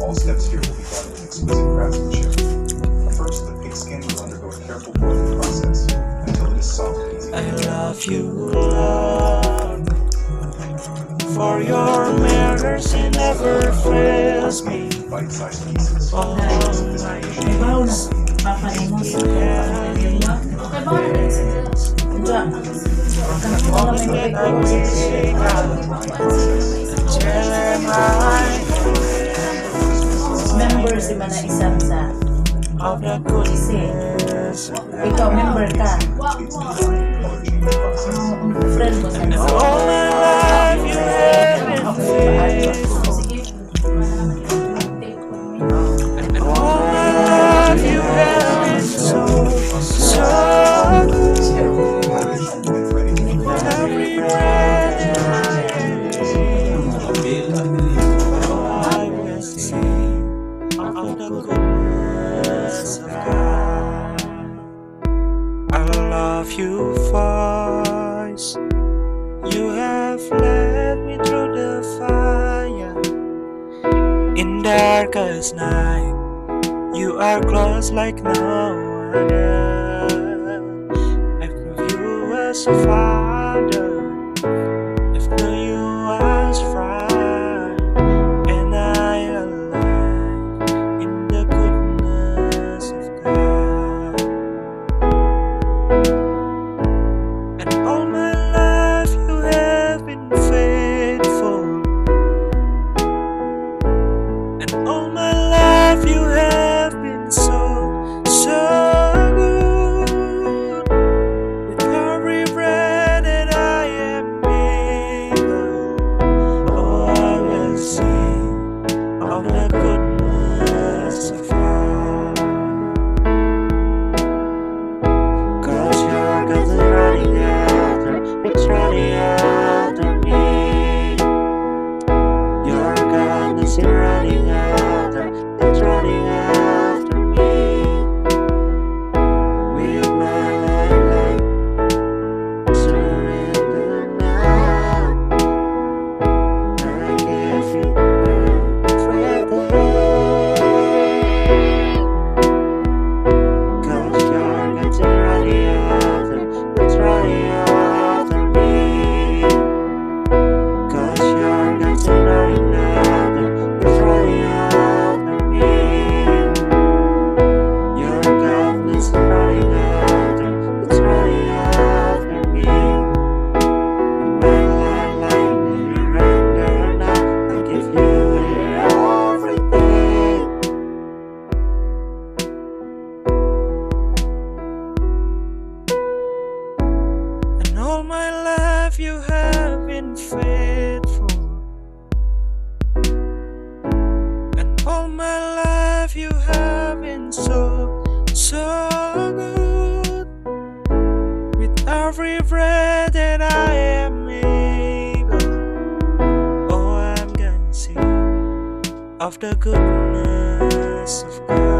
All steps here will be done with exquisite craftsmanship. First, the pigskin will undergo a careful boiling process until it is soft and easy. I love you, Lord, for your mercy never fails me. Bite-sized pieces. Oh, Member si mana isang sa of the goodness. ikaw member ka friend mo sa All my life you have been faithful. And all my life you have been so good. Every breath that I will sing of the goodness of God. I love you, voice. You have led me through the fire. In darkest night, you are close like no other. I prove you as a father. I've known you as friend, and I alive in the goodness of God. And all my life you have been faithful. And all my life you have been so good. With every breath that I am able, oh, I will sing of the goodness of God. 'Cause your God's running after, it's running after me. Your God is running after, it's running after me. With my life, surrender now. I give you everything. 'Cause your God's running after, it's running after me. 'Cause your God's running after, it's running after me. Your God is running after, it's running after me. In my life, I surrender now. I give you everything. And all my life you have been faithful. And all my life you have been so good. With every breath that I am able, oh, I'm gonna sing of the goodness of God.